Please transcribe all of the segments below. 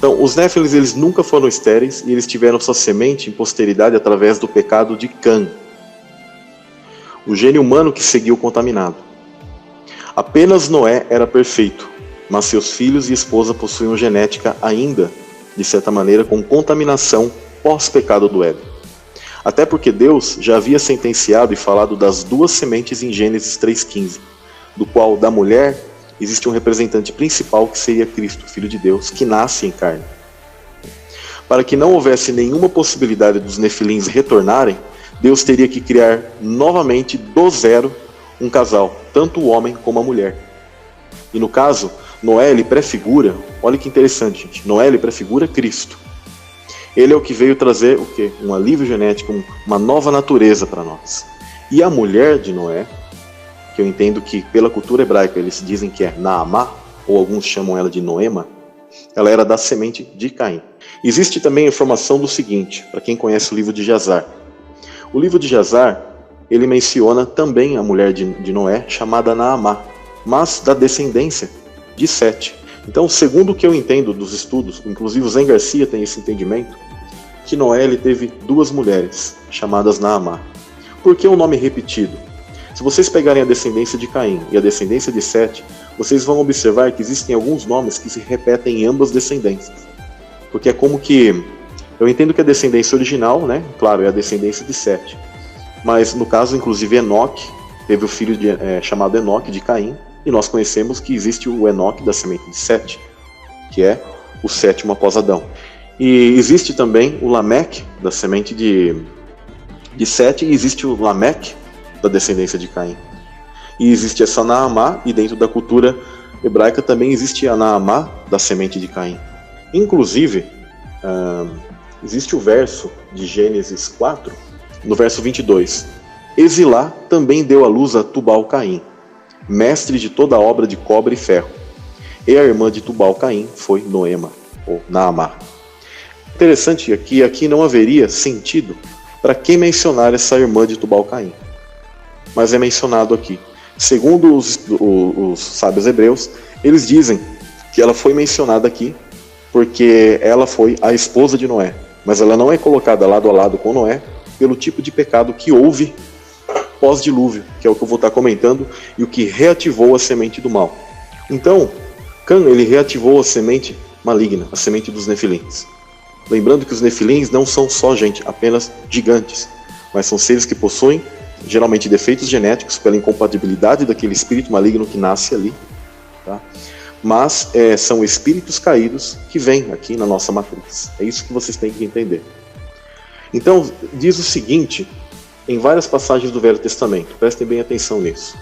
Então, os Néfilis, eles nunca foram estéreis e eles tiveram sua semente em posteridade através do pecado de Cã, o gene humano que seguiu contaminado. Apenas Noé era perfeito, mas seus filhos e esposa possuíam genética ainda, de certa maneira, com contaminação pós-pecado do Éden. Até porque Deus já havia sentenciado e falado das duas sementes em Gênesis 3,15, do qual, da mulher, existe um representante principal que seria Cristo, Filho de Deus, que nasce em carne. Para que não houvesse nenhuma possibilidade dos nefilins retornarem, Deus teria que criar novamente do zero um casal, tanto o homem como a mulher. E no caso, Noé ele prefigura, olha que interessante, gente, Noé ele prefigura Cristo. Ele é o que veio trazer o quê? Um alívio genético, uma nova natureza para nós. E a mulher de Noé, que eu entendo que pela cultura hebraica eles dizem que é Naamá, ou alguns chamam ela de Noema, ela era da semente de Caim. Existe também a informação do seguinte, para quem conhece o livro de Jazar. O livro de Jazar, ele menciona também a mulher de Noé, chamada Naamá, mas da descendência de Sete. Então, segundo o que eu entendo dos estudos, inclusive o Zen Garcia tem esse entendimento, que Noé ele teve duas mulheres, chamadas Naamá. Por que o nome repetido? Se vocês pegarem a descendência de Caim e a descendência de Sete, vocês vão observar que existem alguns nomes que se repetem em ambas descendências. Porque é como que... Eu entendo que a descendência original, né? Claro, é a descendência de Sete. Mas no caso, inclusive, Enoque teve o filho chamado Enoque de Caim, e nós conhecemos que existe o Enoque da semente de Sete, que é o sétimo após Adão. E existe também o Lameque da semente de Sete, e existe o Lameque da descendência de Caim. E existe essa Naamá, e dentro da cultura hebraica também existe a Naamá da semente de Caim. Inclusive, existe o verso de Gênesis 4, no verso 22. Exilá também deu à luz a Tubal-Caim, mestre de toda a obra de cobre e ferro. E a irmã de Tubal-Caim foi Noema, ou Naamá. Interessante que aqui não haveria sentido para quem mencionar essa irmã de Tubal-Caim. Mas é mencionado aqui. Segundo os sábios hebreus, eles dizem que ela foi mencionada aqui porque ela foi a esposa de Noé. Mas ela não é colocada lado a lado com Noé pelo tipo de pecado que houve pós-dilúvio, que é o que eu vou estar comentando, e o que reativou a semente do mal. Então, Cã, ele reativou a semente maligna, a semente dos nefilins. Lembrando que os nefilins não são só gente, apenas gigantes, mas são seres que possuem, geralmente, defeitos genéticos pela incompatibilidade daquele espírito maligno que nasce ali, tá? Mas são espíritos caídos que vêm aqui na nossa matriz. É isso que vocês têm que entender. Então, diz o seguinte, em várias passagens do Velho Testamento, prestem bem atenção nisso.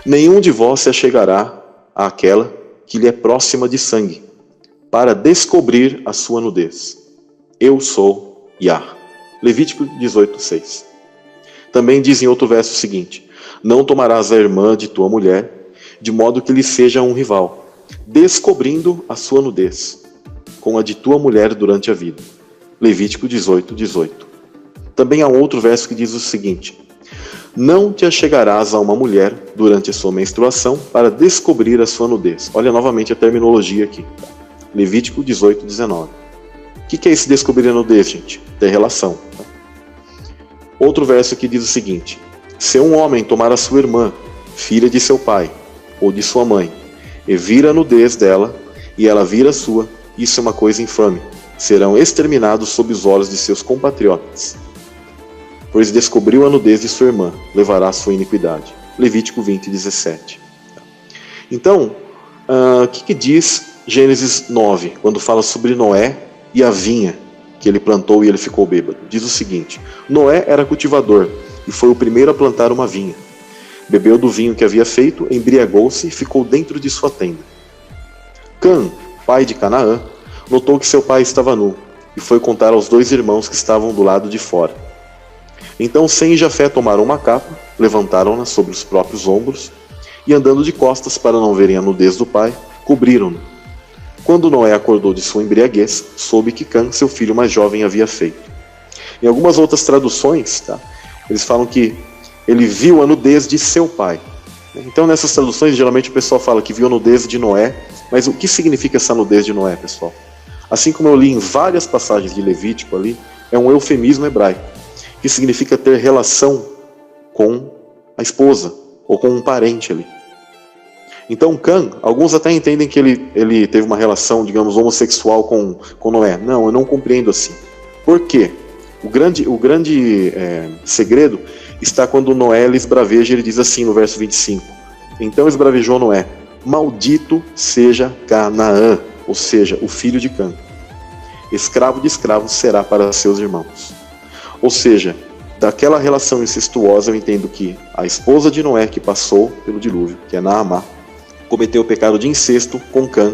Nenhum de vós se achegará àquela que lhe é próxima de sangue, para descobrir a sua nudez. Eu sou Yah. Levítico 18:6. Também diz em outro verso o seguinte: não tomarás a irmã de tua mulher, de modo que lhe seja um rival, descobrindo a sua nudez, com a de tua mulher durante a vida. Levítico 18:18. Também há um outro verso que diz o seguinte: não te achegarás a uma mulher durante a sua menstruação para descobrir a sua nudez. Olha novamente a terminologia aqui. Levítico 18:19. O que é esse descobrir a nudez, gente? Ter relação. Tá? Outro verso aqui diz o seguinte: se um homem tomar a sua irmã, filha de seu pai, ou de sua mãe, e vir a nudez dela, e ela vir a sua, isso é uma coisa infame. Serão exterminados sob os olhos de seus compatriotas. Pois descobriu a nudez de sua irmã, levará a sua iniquidade. Levítico 20:17. Então, o que diz Gênesis 9, quando fala sobre Noé e a vinha que ele plantou e ele ficou bêbado? Diz o seguinte: Noé era cultivador e foi o primeiro a plantar uma vinha. Bebeu do vinho que havia feito, embriagou-se e ficou dentro de sua tenda. Cã, pai de Canaã, notou que seu pai estava nu e foi contar aos dois irmãos que estavam do lado de fora. Então Sem e Jafé tomaram uma capa, levantaram-na sobre os próprios ombros e, andando de costas para não verem a nudez do pai, cobriram-no. Quando Noé acordou de sua embriaguez, soube que Cã, seu filho mais jovem, havia feito. Em algumas outras traduções, tá, eles falam que ele viu a nudez de seu pai. Então, nessas traduções, geralmente o pessoal fala que viu a nudez de Noé. Mas o que significa essa nudez de Noé, pessoal? Assim como eu li em várias passagens de Levítico ali, é um eufemismo hebraico, que significa ter relação com a esposa, ou com um parente ali. Então Cã, alguns até entendem que ele teve uma relação, digamos, homossexual com Noé. Não, eu não compreendo assim. Por quê? O grande segredo está quando Noé lhe esbraveja, ele diz assim no verso 25. Então esbravejou Noé: maldito seja Canaã, ou seja, o filho de Cã. Escravo de escravos será para seus irmãos. Ou seja, daquela relação incestuosa eu entendo que a esposa de Noé que passou pelo dilúvio, que é Naamá, cometeu o pecado de incesto com Cã,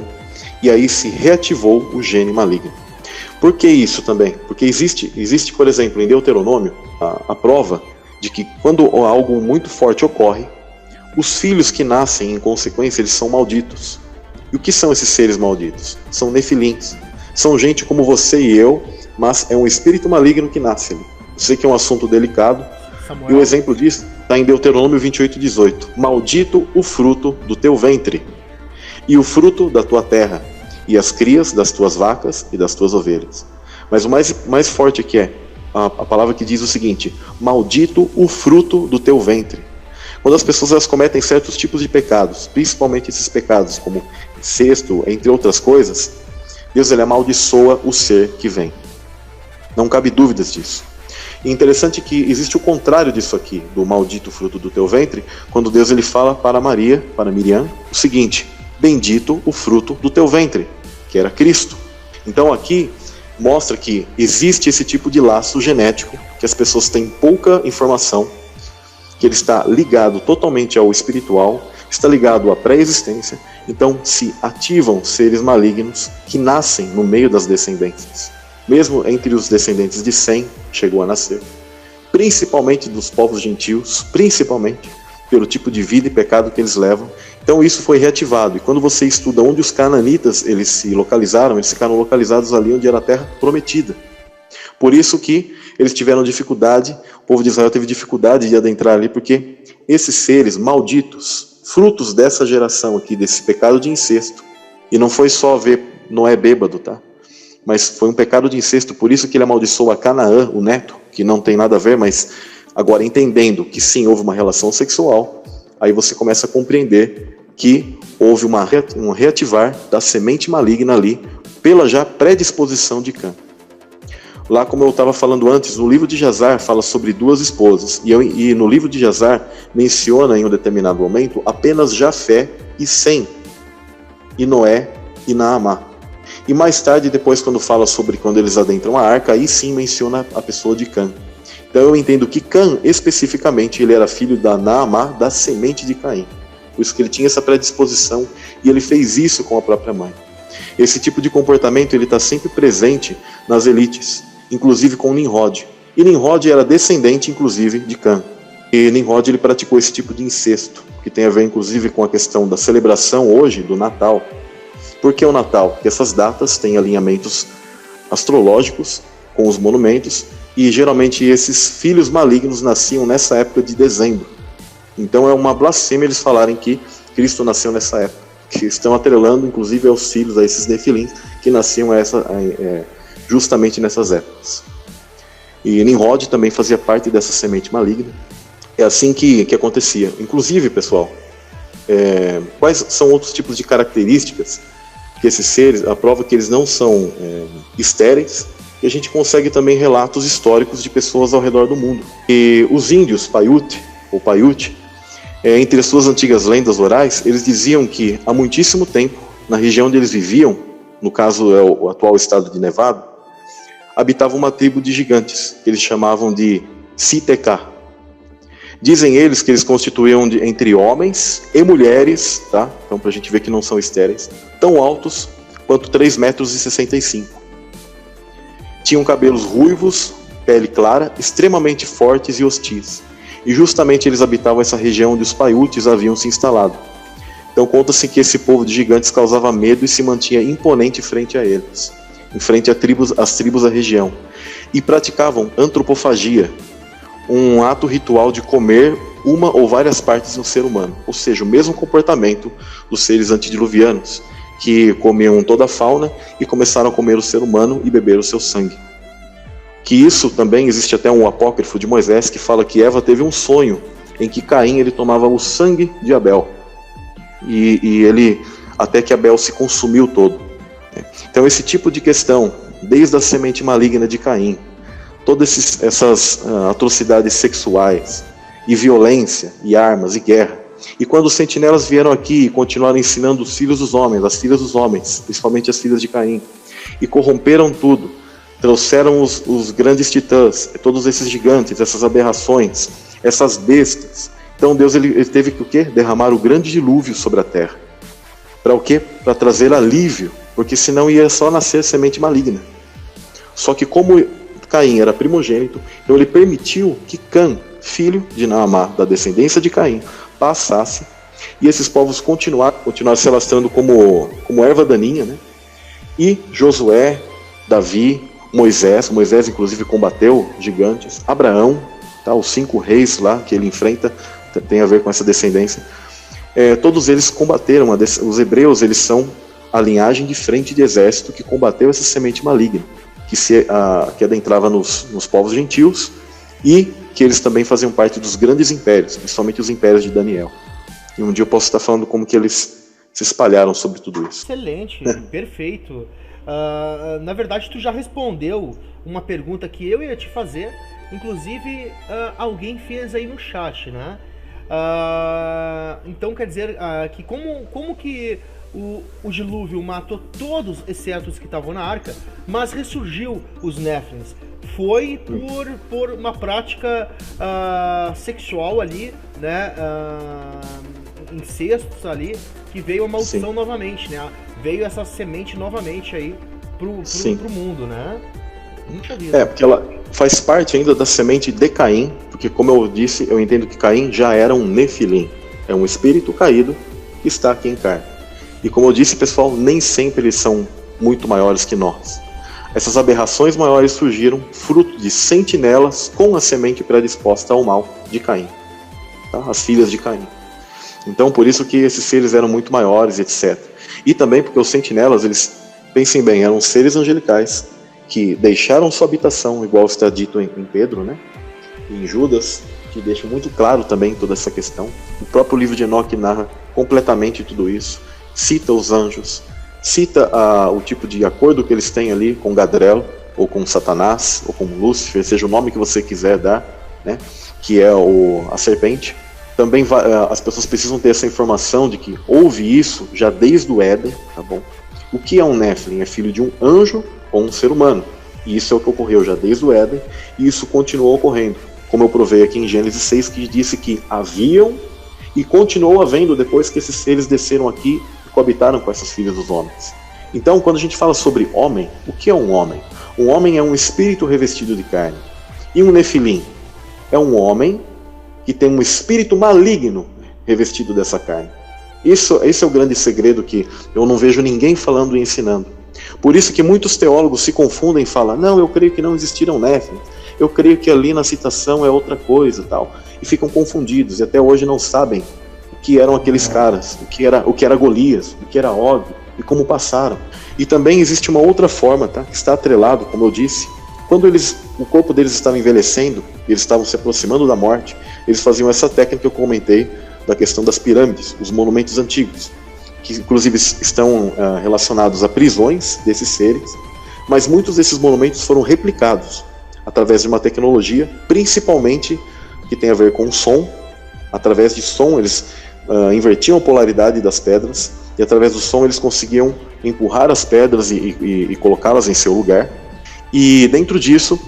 e aí se reativou o gene maligno. Por que isso também? Porque existe, por exemplo, em Deuteronômio, a prova de que quando algo muito forte ocorre, os filhos que nascem em consequência, eles são malditos. E o que são esses seres malditos? São nefilins. São gente como você e eu, mas é um espírito maligno que nasce ali. Eu sei que é um assunto delicado, Samuel. E o exemplo disso está em Deuteronômio 28:18. Maldito o fruto do teu ventre, e o fruto da tua terra, e as crias das tuas vacas e das tuas ovelhas. Mas o mais forte aqui é a palavra que diz o seguinte: maldito o fruto do teu ventre. Quando as pessoas elas cometem certos tipos de pecados, principalmente esses pecados como incesto, entre outras coisas, Deus ele amaldiçoa o ser que vem. Não cabe dúvidas disso. E interessante que existe o contrário disso aqui, do maldito fruto do teu ventre, quando Deus ele fala para Miriam, o seguinte: bendito o fruto do teu ventre, que era Cristo. Então aqui mostra que existe esse tipo de laço genético, que as pessoas têm pouca informação, que ele está ligado totalmente ao espiritual, está ligado à pré-existência, então se ativam seres malignos que nascem no meio das descendências. Mesmo entre os descendentes de Sem, chegou a nascer, principalmente dos povos gentios, principalmente pelo tipo de vida e pecado que eles levam. Então isso foi reativado, e quando você estuda onde os cananitas eles se localizaram, eles ficaram localizados ali onde era a terra prometida. Por isso que eles tiveram dificuldade, o povo de Israel teve dificuldade de adentrar ali, porque esses seres malditos, frutos dessa geração aqui, desse pecado de incesto, e não foi só ver Noé bêbado, tá? Mas foi um pecado de incesto, por isso que ele amaldiçoou a Canaã, o neto, que não tem nada a ver, mas agora entendendo que sim, houve uma relação sexual, aí você começa a compreender que houve um reativar da semente maligna ali, pela já predisposição de Cã. Lá, como eu estava falando antes, no livro de Jazar fala sobre duas esposas, e no livro de Jazar menciona em um determinado momento apenas Jafé e Sem, e Noé e Naamá. E mais tarde, depois, quando fala sobre quando eles adentram a arca, aí sim menciona a pessoa de Cã. Então eu entendo que Cã, especificamente, ele era filho da Naamá, da semente de Caim. Por isso que ele tinha essa predisposição, e ele fez isso com a própria mãe. Esse tipo de comportamento ele está sempre presente nas elites, inclusive com Nimrod. E Nimrod era descendente, inclusive, de Cã. E Nimrod ele praticou esse tipo de incesto, que tem a ver, inclusive, com a questão da celebração hoje do Natal. Por que o Natal? Porque essas datas têm alinhamentos astrológicos com os monumentos, e geralmente esses filhos malignos nasciam nessa época de dezembro. Então é uma blasfêmia eles falarem que Cristo nasceu nessa época, que estão atrelando inclusive aos filhos, a esses nefilins, que nasciam justamente nessas épocas. E Nimrod também fazia parte dessa semente maligna. É assim que acontecia. Inclusive, pessoal, quais são outros tipos de características que esses seres, a prova que eles não são estéreis, e a gente consegue também relatos históricos de pessoas ao redor do mundo. E os índios Paiute, ou Paiute, entre as suas antigas lendas orais, eles diziam que há muitíssimo tempo, na região onde eles viviam, no caso é o atual estado de Nevada, habitava uma tribo de gigantes, que eles chamavam de Siteká. Dizem eles que eles constituíam entre homens e mulheres, tá? Então para a gente ver que não são estéreis, tão altos quanto 3,65 metros. Tinham cabelos ruivos, pele clara, extremamente fortes e hostis. E justamente eles habitavam essa região onde os Paiutes haviam se instalado. Então conta-se que esse povo de gigantes causava medo e se mantinha imponente frente a eles, em frente às tribos da região. E praticavam antropofagia, um ato ritual de comer uma ou várias partes do ser humano, ou seja, o mesmo comportamento dos seres antediluvianos, que comiam toda a fauna e começaram a comer o ser humano e beber o seu sangue. Que isso também, existe até um apócrifo de Moisés que fala que Eva teve um sonho em que Caim ele tomava o sangue de Abel. E ele, até que Abel se consumiu todo. Então esse tipo de questão, desde a semente maligna de Caim, todas essas atrocidades sexuais, e violência, e armas, e guerra. E quando os sentinelas vieram aqui e continuaram ensinando os filhos dos homens, as filhas dos homens, principalmente as filhas de Caim, e corromperam tudo, trouxeram os grandes titãs, todos esses gigantes, essas aberrações, essas bestas. Então Deus ele teve que o quê? Derramar o grande dilúvio sobre a terra. Para o quê? Para trazer alívio, porque senão ia só nascer semente maligna. Só que como Caim era primogênito, então ele permitiu que Cã, filho de Naamá, da descendência de Caim, passasse, e esses povos continuaram se alastrando como erva daninha, né? E Josué, Davi, Moisés inclusive combateu gigantes, Abraão, tá? Os 5 reis lá que ele enfrenta, tem a ver com essa descendência. Todos eles combateram, os hebreus eles são a linhagem de frente de exército que combateu essa semente maligna, que adentrava nos povos gentios, e que eles também faziam parte dos grandes impérios, principalmente os impérios de Daniel. E um dia eu posso estar falando como que eles se espalharam sobre tudo isso. Excelente, perfeito. Na verdade, tu já respondeu uma pergunta que eu ia te fazer, inclusive alguém fez aí no chat, né? Então quer dizer que como que o dilúvio matou todos, exceto os que estavam na arca, mas ressurgiu os Néfilins? Foi por uma prática sexual ali, né? Incestos ali, que veio a maldição novamente, né? Veio essa semente novamente aí pro mundo, né? Porque ela faz parte ainda da semente de Caim, porque como eu disse, eu entendo que Caim já era um Nefilim, é um espírito caído que está aqui em carne. E como eu disse, pessoal, nem sempre eles são muito maiores que nós. Essas aberrações maiores surgiram fruto de sentinelas com a semente predisposta ao mal de Caim, tá? As filhas de Caim. Então por isso que esses seres eram muito maiores, etc. E também porque os sentinelas, eles, pensem bem, eram seres angelicais que deixaram sua habitação, igual está dito em Pedro, né? Em Judas, que deixa muito claro também toda essa questão. O próprio livro de Enoque narra completamente tudo isso, cita os anjos, cita o tipo de acordo que eles têm ali com Gadrel, ou com Satanás, ou com Lúcifer, seja o nome que você quiser dar, né? Que é a serpente. Também as pessoas precisam ter essa informação de que houve isso já desde o Éden, tá bom? O que é um Nephilim? É filho de um anjo ou um ser humano. E isso é o que ocorreu já desde o Éden, e isso continuou ocorrendo. Como eu provei aqui em Gênesis 6, que disse que haviam e continuou havendo depois que esses seres desceram aqui e coabitaram com essas filhas dos homens. Então, quando a gente fala sobre homem, o que é um homem? Um homem é um espírito revestido de carne. E um Nefilim é um homem que tem um espírito maligno revestido dessa carne. Esse é o grande segredo que eu não vejo ninguém falando e ensinando. Por isso que muitos teólogos se confundem e falam: não, eu creio que não existiram Néfilim, eu creio que ali na citação é outra coisa, tal. E ficam confundidos e até hoje não sabem o que eram aqueles caras, o que era Golias, o que era Og e como passaram. E também existe uma outra forma, tá, que está atrelado, como eu disse. Quando o corpo deles estava envelhecendo, eles estavam se aproximando da morte, eles faziam essa técnica que eu comentei da questão das pirâmides, os monumentos antigos, que inclusive estão relacionados a prisões desses seres, mas muitos desses monumentos foram replicados através de uma tecnologia, principalmente que tem a ver com o som. Através de som eles invertiam a polaridade das pedras, e através do som eles conseguiam empurrar as pedras e colocá-las em seu lugar. E dentro disso,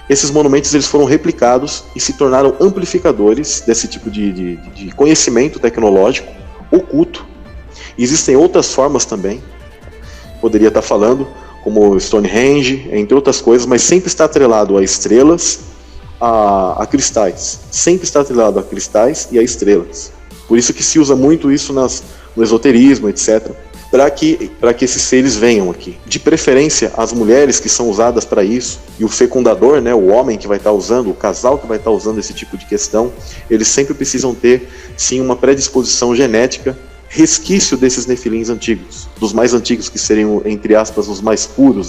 esses monumentos eles foram replicados e se tornaram amplificadores desse tipo de conhecimento tecnológico oculto. E existem outras formas também, poderia estar falando, como Stonehenge, entre outras coisas, mas sempre está atrelado a estrelas, a cristais. Sempre está atrelado a cristais e a estrelas. Por isso que se usa muito isso no esoterismo, etc., para que esses seres venham aqui. De preferência, as mulheres que são usadas para isso, e o fecundador, né, o homem que vai estar usando, o casal que vai estar usando esse tipo de questão, eles sempre precisam ter, sim, uma predisposição genética resquício desses nefilins antigos, dos mais antigos, que seriam, entre aspas, os mais puros.